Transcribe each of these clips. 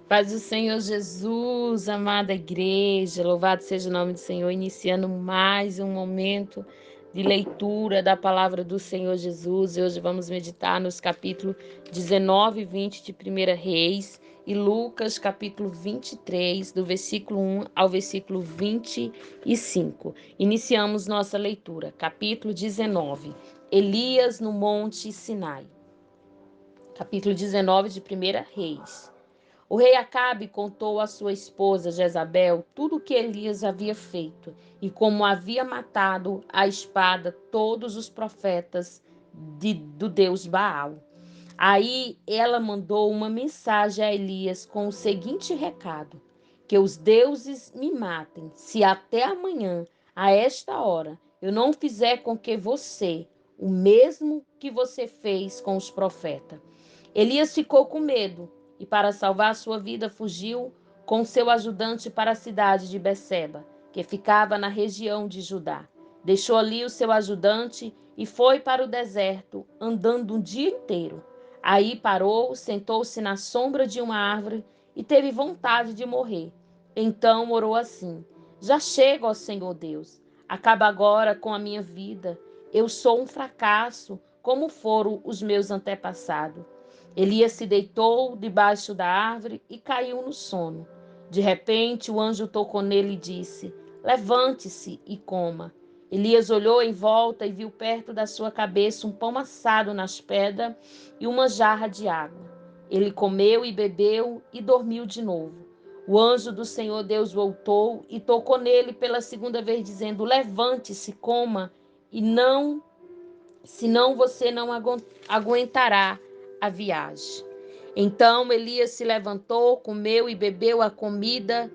Paz do Senhor Jesus, amada igreja, louvado seja o nome do Senhor, iniciando mais um momento de leitura da palavra do Senhor Jesus. E hoje vamos meditar nos capítulos 19 e 20 de 1 Reis e Lucas, capítulo 23, do versículo 1 ao versículo 25. Iniciamos nossa leitura, capítulo 19, Elias no Monte Sinai. Capítulo 19 de 1 Reis. O rei Acabe contou à sua esposa Jezabel tudo o que Elias havia feito e como havia matado à espada todos os profetas do deus Baal. Aí ela mandou uma mensagem a Elias com o seguinte recado: que os deuses me matem, se até amanhã, a esta hora, eu não fizer com que você, o mesmo que você fez com os profetas. Elias ficou com medo e, para salvar sua vida, fugiu com seu ajudante para a cidade de Beceba, que ficava na região de Judá. Deixou ali o seu ajudante e foi para o deserto, andando um dia inteiro. Aí parou, sentou-se na sombra de uma árvore e teve vontade de morrer. Então orou assim: já chego, ó Senhor Deus, acaba agora com a minha vida. Eu sou um fracasso, como foram os meus antepassados. Elias se deitou debaixo da árvore e caiu no sono. De repente, o anjo tocou nele e disse: levante-se e coma. Elias olhou em volta e viu perto da sua cabeça um pão assado nas pedras e uma jarra de água. Ele comeu e bebeu e dormiu de novo. O anjo do Senhor Deus voltou e tocou nele pela segunda vez, dizendo: levante-se, coma, e não, senão você não aguentará a viagem. Então Elias se levantou, comeu e bebeu a comida.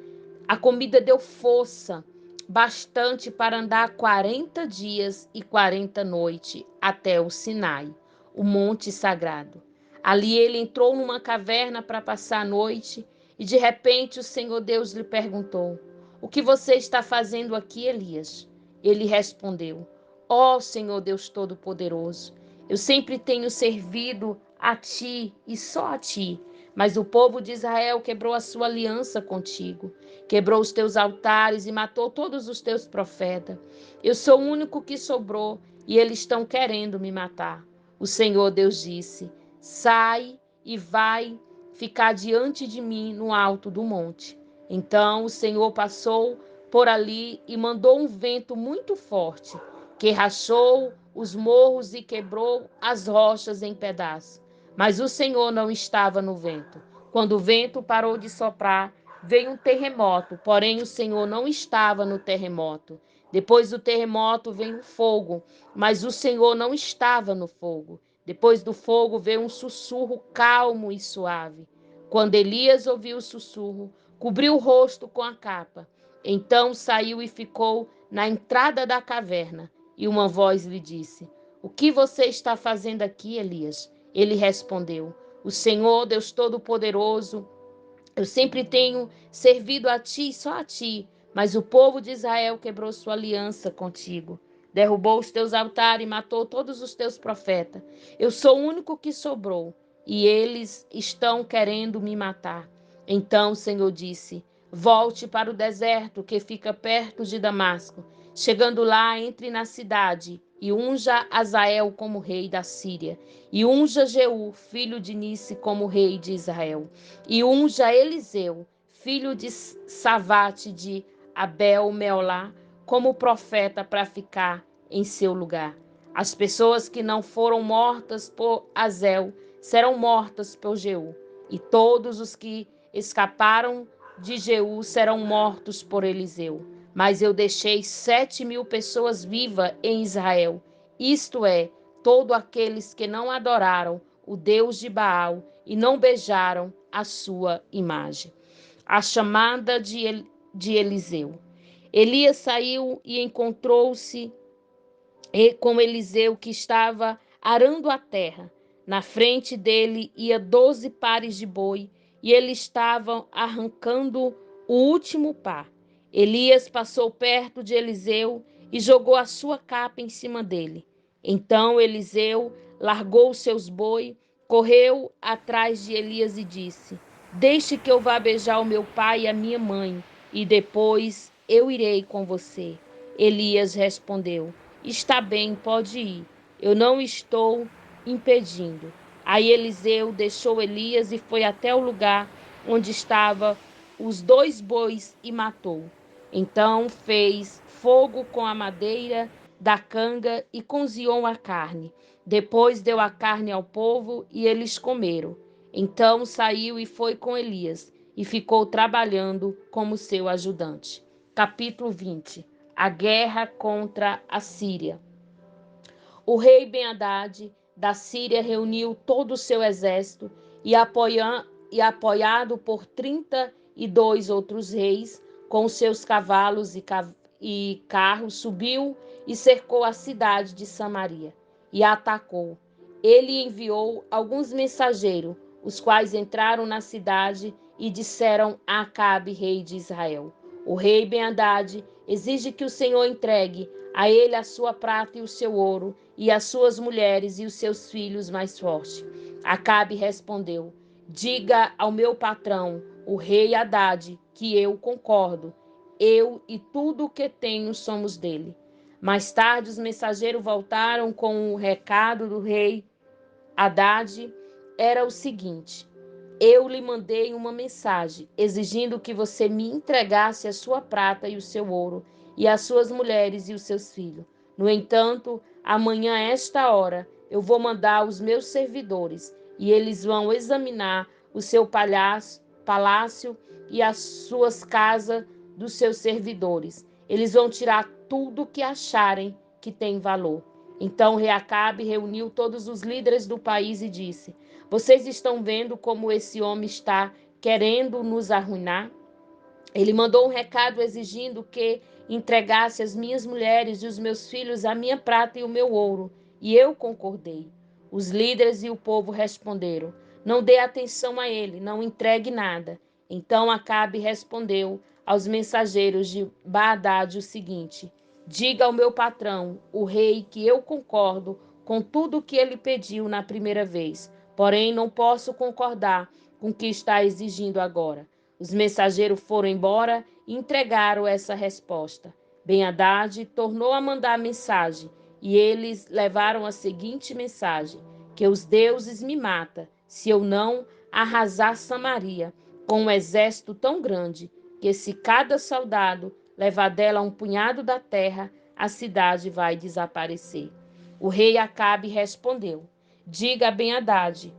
A comida deu força bastante para andar 40 dias e 40 noites até o Sinai, o monte sagrado. Ali ele entrou numa caverna para passar a noite e de repente o Senhor Deus lhe perguntou: o que você está fazendo aqui, Elias? Ele respondeu: ó Senhor Deus Todo-Poderoso, eu sempre tenho servido a ti e só a ti, mas o povo de Israel quebrou a sua aliança contigo, quebrou os teus altares e matou todos os teus profetas. Eu sou o único que sobrou e eles estão querendo me matar. O Senhor Deus disse: sai e vai ficar diante de mim no alto do monte. Então o Senhor passou por ali e mandou um vento muito forte, que rachou os morros e quebrou as rochas em pedaços. Mas o Senhor não estava no vento. Quando o vento parou de soprar, veio um terremoto, porém o Senhor não estava no terremoto. Depois do terremoto veio um fogo, mas o Senhor não estava no fogo. Depois do fogo veio um sussurro calmo e suave. Quando Elias ouviu o sussurro, cobriu o rosto com a capa. Então saiu e ficou na entrada da caverna. E uma voz lhe disse: o que você está fazendo aqui, Elias? Ele respondeu: o Senhor, Deus Todo-Poderoso, eu sempre tenho servido a ti e só a ti, mas o povo de Israel quebrou sua aliança contigo. Derrubou os teus altares e matou todos os teus profetas. Eu sou o único que sobrou e eles estão querendo me matar. Então o Senhor disse: volte para o deserto que fica perto de Damasco. Chegando lá, entre na cidade e unja Azael como rei da Síria, e unja Jeú, filho de Nice, como rei de Israel, e unja Eliseu, filho de Safate de Abel-Meolá, como profeta para ficar em seu lugar. As pessoas que não foram mortas por Azel serão mortas por Jeú, e todos os que escaparam de Jeú serão mortos por Eliseu. Mas eu deixei 7.000 pessoas vivas em Israel, isto é, todos aqueles que não adoraram o Deus de Baal e não beijaram a sua imagem. A chamada de Eliseu. Elias saiu e encontrou-se com Eliseu, que estava arando a terra. Na frente dele ia 12 pares de boi, e eles estavam arrancando o último par. Elias passou perto de Eliseu e jogou a sua capa em cima dele. Então Eliseu largou os seus bois, correu atrás de Elias e disse: Deixe que eu vá beijar o meu pai e a minha mãe, e depois eu irei com você. Elias respondeu: Está bem, pode ir. Eu não estou impedindo. Aí Eliseu deixou Elias e foi até o lugar onde estavam os dois bois e matou. Então fez fogo com a madeira da canga e cozinhou a carne. Depois deu a carne ao povo e eles comeram. Então saiu e foi com Elias e ficou trabalhando como seu ajudante. Capítulo 20. A guerra contra a Síria. O rei Ben-Hadad da Síria reuniu todo o seu exército e apoiado por 32 outros reis, com seus cavalos e carros, subiu e cercou a cidade de Samaria e a atacou. Ele enviou alguns mensageiros, os quais entraram na cidade e disseram a Acabe, rei de Israel: O rei Ben-Hadad exige que o Senhor entregue a ele a sua prata e o seu ouro, e as suas mulheres e os seus filhos mais fortes. Acabe respondeu: Diga ao meu patrão, o rei Hadade, que eu concordo. Eu e tudo o que tenho somos dele. Mais tarde, os mensageiros voltaram com o recado do rei Hadade. Era o seguinte: eu lhe mandei uma mensagem exigindo que você me entregasse a sua prata e o seu ouro, e as suas mulheres e os seus filhos. No entanto, amanhã, a esta hora, eu vou mandar os meus servidores, e eles vão examinar o seu palácio e as suas casas dos seus servidores. Eles vão tirar tudo o que acharem que tem valor. Então Reacabe reuniu todos os líderes do país e disse: Vocês estão vendo como esse homem está querendo nos arruinar? Ele mandou um recado exigindo que entregasse as minhas mulheres e os meus filhos a minha prata e o meu ouro, e eu concordei. Os líderes e o povo responderam: Não dê atenção a ele, não entregue nada. Então Acabe respondeu aos mensageiros de Baadade o seguinte: Diga ao meu patrão, o rei, que eu concordo com tudo o que ele pediu na primeira vez, porém não posso concordar com o que está exigindo agora. Os mensageiros foram embora e entregaram essa resposta. Ben-Hadad tornou a mandar mensagem, e eles levaram a seguinte mensagem: que os deuses me matam, se eu não arrasar Samaria com um exército tão grande, que se cada soldado levar dela um punhado da terra, a cidade vai desaparecer. O rei Acabe respondeu: Diga a Ben-Hadad,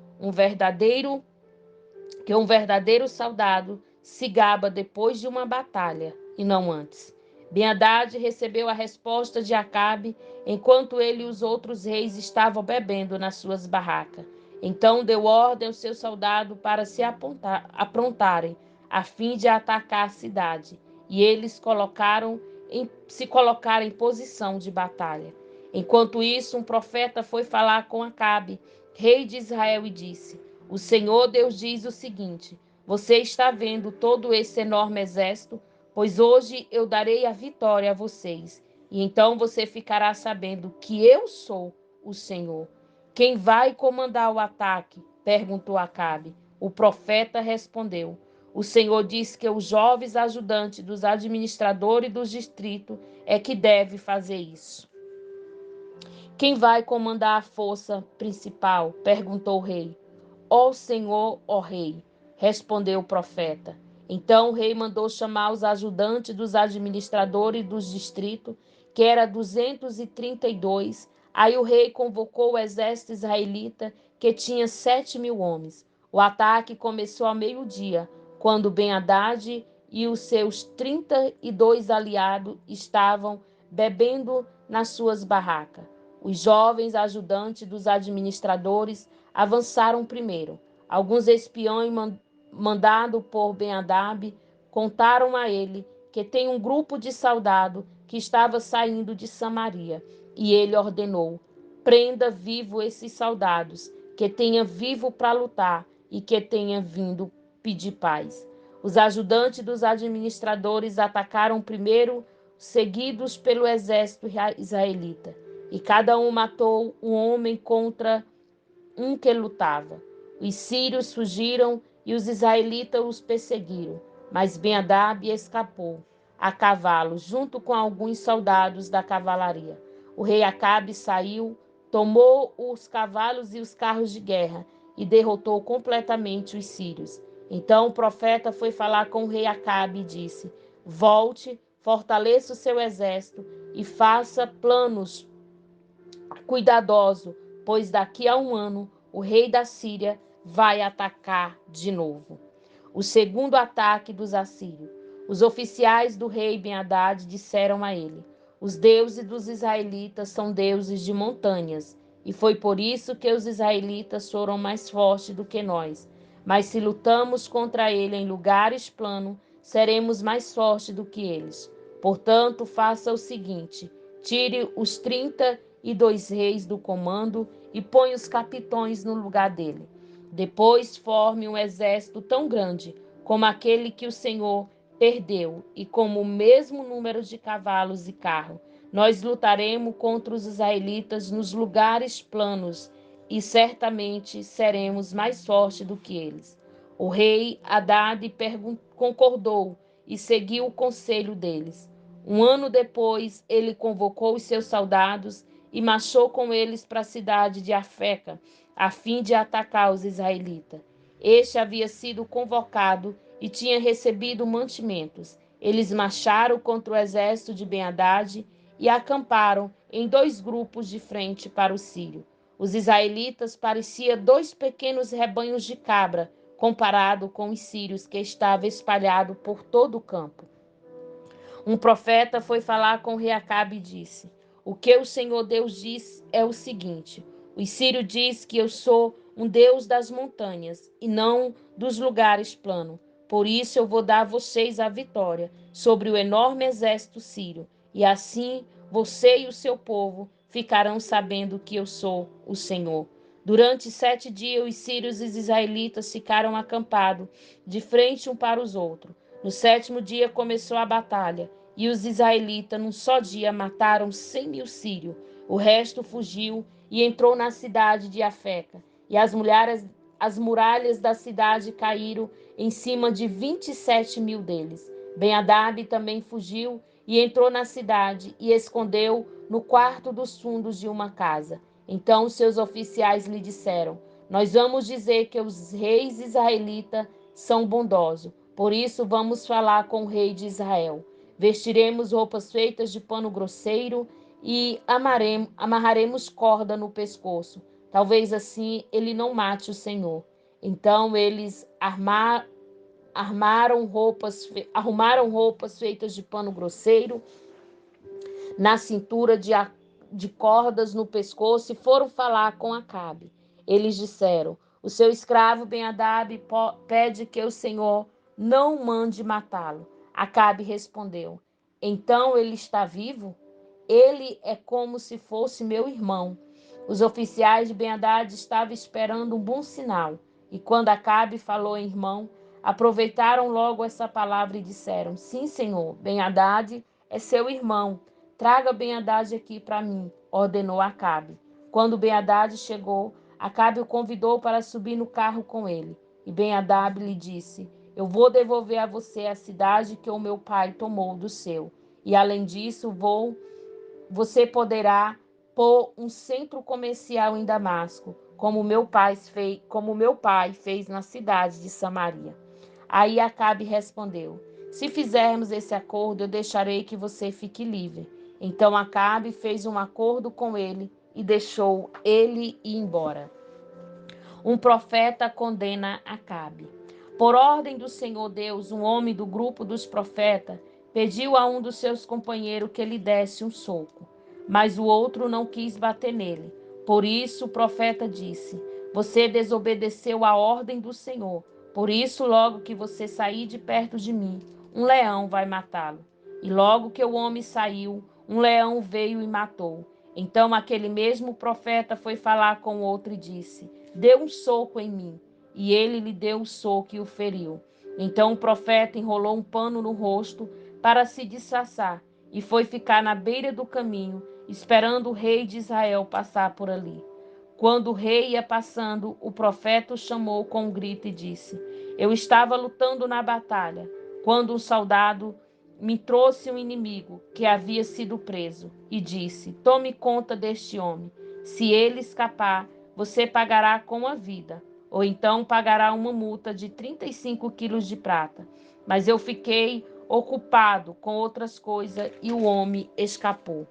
que um verdadeiro soldado se gaba depois de uma batalha e não antes. Ben-Hadad recebeu a resposta de Acabe enquanto ele e os outros reis estavam bebendo nas suas barracas. Então deu ordem aos seus soldados para se aprontarem, a fim de atacar a cidade, e eles se colocaram em posição de batalha. Enquanto isso, um profeta foi falar com Acabe, rei de Israel, e disse: O Senhor Deus diz o seguinte: Você está vendo todo esse enorme exército? Pois hoje eu darei a vitória a vocês. E então você ficará sabendo que eu sou o Senhor. Quem vai comandar o ataque? Perguntou Acabe. O profeta respondeu: O Senhor diz que os jovens ajudantes dos administradores dos distritos é que deve fazer isso. Quem vai comandar a força principal? Perguntou o rei. Ó Senhor, ó rei, respondeu o profeta. Então o rei mandou chamar os ajudantes dos administradores dos distritos, que era 232. Aí o rei convocou o exército israelita, que tinha 7.000 homens. O ataque começou ao meio-dia, quando Ben-Hadad e os seus 32 aliados estavam bebendo nas suas barracas. Os jovens ajudantes dos administradores avançaram primeiro. Alguns espiões mandados por Ben-Hadad contaram a ele que tem um grupo de soldados que estava saindo de Samaria, e ele ordenou: prenda vivo esses soldados, que tenha vivo para lutar e que tenha vindo pedir paz. Os ajudantes dos administradores atacaram primeiro, seguidos pelo exército israelita, e cada um matou um homem contra um que lutava. Os sírios fugiram e os israelitas os perseguiram. Mas Ben-Hadad escapou a cavalo, junto com alguns soldados da cavalaria. O rei Acabe saiu, tomou os cavalos e os carros de guerra e derrotou completamente os sírios. Então o profeta foi falar com o rei Acabe e disse: volte, fortaleça o seu exército e faça planos cuidadosos, pois daqui a um ano o rei da Síria vai atacar de novo. O segundo ataque dos assírios. Os oficiais do rei Ben-Hadad disseram a ele: os deuses dos israelitas são deuses de montanhas, e foi por isso que os israelitas foram mais fortes do que nós. Mas se lutamos contra ele em lugares planos, seremos mais fortes do que eles. Portanto, faça o seguinte: tire os 32 reis do comando e põe os capitões no lugar dele. Depois forme um exército tão grande como aquele que o Senhor perdeu, e como o mesmo número de cavalos e carros. Nós lutaremos contra os israelitas nos lugares planos, e certamente seremos mais fortes do que eles. O rei Haddad concordou e seguiu o conselho deles. Um ano depois, ele convocou os seus soldados e marchou com eles para a cidade de Afeca, a fim de atacar os israelitas. Este havia sido convocado e tinha recebido mantimentos. Eles marcharam contra o exército de Ben-Hadad e acamparam em 2 grupos de frente para o sírio. Os israelitas pareciam 2 pequenos rebanhos de cabra, comparado com os sírios que estavam espalhados por todo o campo. Um profeta foi falar com o rei Acabe e disse: o que o Senhor Deus diz é o seguinte: o sírio diz que eu sou um Deus das montanhas e não dos lugares planos. Por isso eu vou dar a vocês a vitória sobre o enorme exército sírio, e assim você e o seu povo ficarão sabendo que eu sou o Senhor. Durante 7 dias, os sírios e os israelitas ficaram acampados de frente um para os outros. No 7º dia começou a batalha, e os israelitas, num só dia, mataram 100.000 sírios. O resto fugiu e entrou na cidade de Afeca. E as muralhas da cidade caíram em cima de 27.000 deles. Ben-Hadad também fugiu e entrou na cidade e escondeu no quarto dos fundos de uma casa. Então seus oficiais lhe disseram: nós vamos dizer que os reis israelitas são bondosos. Por isso vamos falar com o rei de Israel. Vestiremos roupas feitas de pano grosseiro e amarraremos corda no pescoço. Talvez assim ele não mate o Senhor. Então eles arrumaram roupas feitas de pano grosseiro na cintura de cordas no pescoço e foram falar com Acabe. Eles disseram: o seu escravo Ben-Hadad pede que o Senhor não mande matá-lo. Acabe respondeu: então ele está vivo? Ele é como se fosse meu irmão. Os oficiais de Ben-Hadad estavam esperando um bom sinal, e quando Acabe falou em irmão, aproveitaram logo essa palavra e disseram: sim, senhor, Ben-Hadad é seu irmão. Traga Ben-Hadad aqui para mim, ordenou Acabe. Quando Ben-Hadad chegou, Acabe o convidou para subir no carro com ele. E Ben-Hadad lhe disse: eu vou devolver a você a cidade que o meu pai tomou do seu. E além disso, você poderá pôr um centro comercial em Damasco, como meu pai fez na cidade de Samaria. Aí Acabe respondeu: se fizermos esse acordo, eu deixarei que você fique livre. Então Acabe fez um acordo com ele e deixou ele ir embora. Um profeta condena Acabe. Por ordem do Senhor Deus, um homem do grupo dos profetas pediu a um dos seus companheiros que lhe desse um soco, mas o outro não quis bater nele. Por isso o profeta disse: você desobedeceu a ordem do Senhor. Por isso, logo que você sair de perto de mim, um leão vai matá-lo. E logo que o homem saiu, um leão veio e matou. Então aquele mesmo profeta foi falar com o outro e disse: dê um soco em mim. E ele lhe deu o soco e o feriu. Então o profeta enrolou um pano no rosto para se disfarçar e foi ficar na beira do caminho, esperando o rei de Israel passar por ali. Quando o rei ia passando, o profeta o chamou com um grito e disse: Eu estava lutando na batalha, quando um soldado me trouxe um inimigo que havia sido preso e disse: tome conta deste homem. Se ele escapar, você pagará com a vida, ou então pagará uma multa de 35 quilos de prata. Mas eu fiquei ocupado com outras coisas e o homem escapou.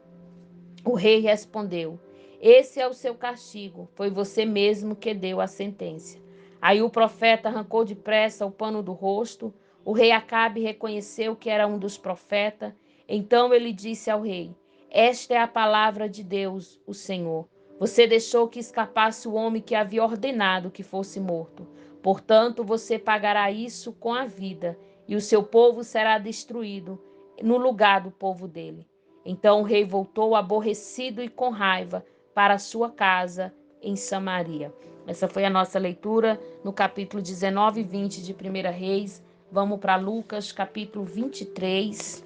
O rei respondeu: esse é o seu castigo, foi você mesmo que deu a sentença. Aí o profeta arrancou depressa o pano do rosto. O rei Acabe reconheceu que era um dos profetas. Então ele disse ao rei: esta é a palavra de Deus, o Senhor. Você deixou que escapasse o homem que havia ordenado que fosse morto. Portanto, você pagará isso com a vida, e o seu povo será destruído no lugar do povo dele. Então o rei voltou aborrecido e com raiva para a sua casa em Samaria. Essa foi a nossa leitura no capítulo 19 e 20 de 1 Reis. Vamos para Lucas, capítulo 23.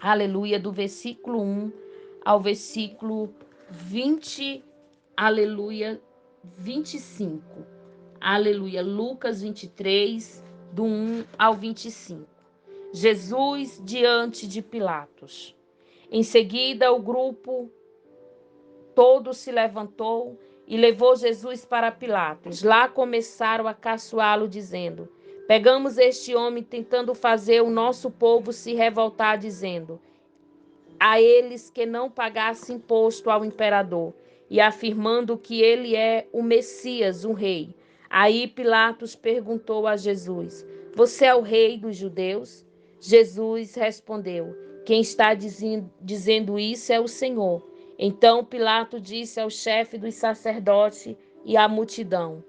Aleluia, do versículo 1 ao versículo 20, aleluia, 25. Aleluia, Lucas 23, do 1 ao 25. Jesus diante de Pilatos. Em seguida, o grupo todo se levantou e levou Jesus para Pilatos. Lá começaram a caçoá-lo, dizendo: pegamos este homem tentando fazer o nosso povo se revoltar, dizendo a eles que não pagasse imposto ao imperador, e afirmando que ele é o Messias, o rei. Aí Pilatos perguntou a Jesus: você é o rei dos judeus? Jesus respondeu: quem está dizendo isso é o Senhor. Então Pilatos disse ao chefe dos sacerdotes e à multidão: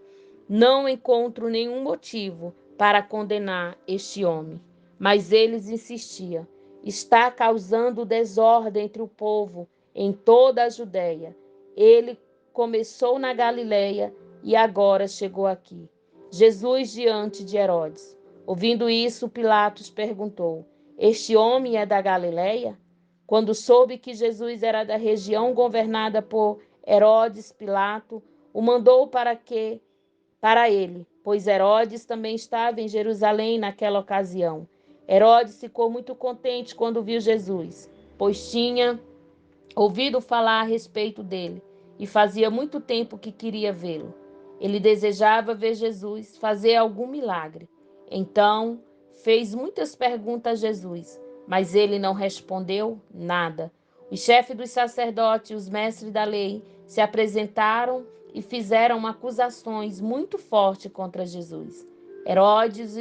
não encontro nenhum motivo para condenar este homem. Mas eles insistiam: está causando desordem entre o povo em toda a Judéia. Ele começou na Galileia e agora chegou aqui. Jesus diante de Herodes. Ouvindo isso, Pilatos perguntou: este homem é da Galileia? Quando soube que Jesus era da região governada por Herodes, Pilato o mandou para ele, pois Herodes também estava em Jerusalém naquela ocasião. Herodes ficou muito contente quando viu Jesus, pois tinha ouvido falar a respeito dele e fazia muito tempo que queria vê-lo. Ele desejava ver Jesus fazer algum milagre. Então fez muitas perguntas a Jesus, mas ele não respondeu nada. Os chefes dos sacerdotes e os mestres da lei se apresentaram e fizeram acusações muito fortes contra Jesus. Herodes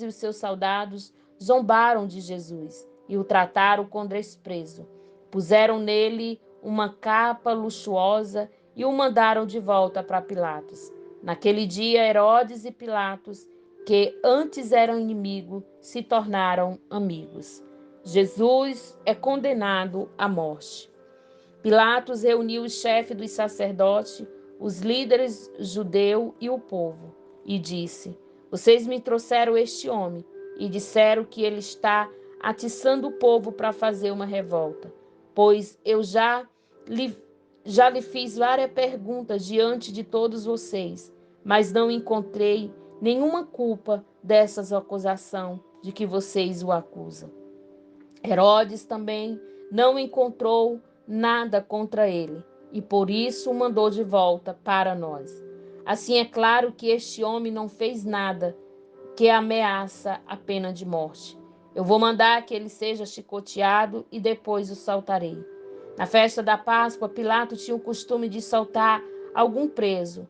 e os seus soldados zombaram de Jesus e o trataram com desprezo. Puseram nele uma capa luxuosa e o mandaram de volta para Pilatos. Naquele dia, Herodes e Pilatos, que antes eram inimigos, se tornaram amigos. Jesus é condenado à morte. Pilatos reuniu os chefes dos sacerdotes, os líderes judeus e o povo, e disse: vocês me trouxeram este homem e disseram que ele está atiçando o povo para fazer uma revolta, pois eu já lhe fiz várias perguntas diante de todos vocês, mas não encontrei nenhuma culpa dessas acusações de que vocês o acusam. Herodes também não encontrou nada contra ele, e por isso o mandou de volta para nós. Assim é claro que este homem não fez nada que ameaça a pena de morte. Eu vou mandar que ele seja chicoteado e depois o soltarei. Na festa da Páscoa, Pilatos tinha o costume de soltar algum preso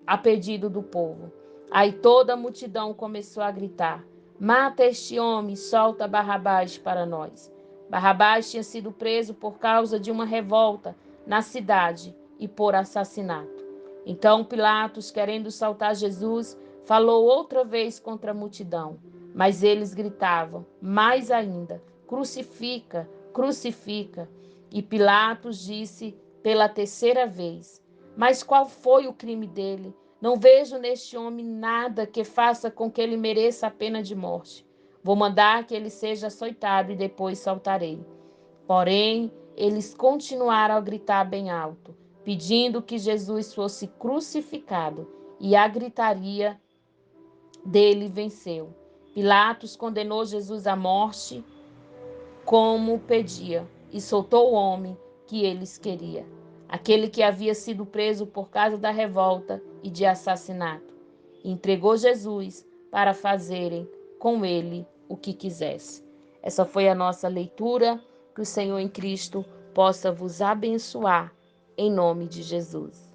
a pedido do povo. Aí toda a multidão começou a gritar: mata este homem, solta Barrabás para nós. Barrabás tinha sido preso por causa de uma revolta na cidade e por assassinato. Então Pilatos, querendo soltar Jesus, falou outra vez contra a multidão, mas eles gritavam mais ainda: crucifica, crucifica. E Pilatos disse pela terceira vez: mas qual foi o crime dele? Não vejo neste homem nada que faça com que ele mereça a pena de morte. Vou mandar que ele seja açoitado e depois soltarei. Porém, eles continuaram a gritar bem alto, pedindo que Jesus fosse crucificado, e a gritaria dele venceu. Pilatos condenou Jesus à morte como pedia e soltou o homem que eles queriam, aquele que havia sido preso por causa da revolta e de assassinato. E entregou Jesus para fazerem com ele o que quisesse. Essa foi a nossa leitura. Que o Senhor em Cristo possa vos abençoar em nome de Jesus.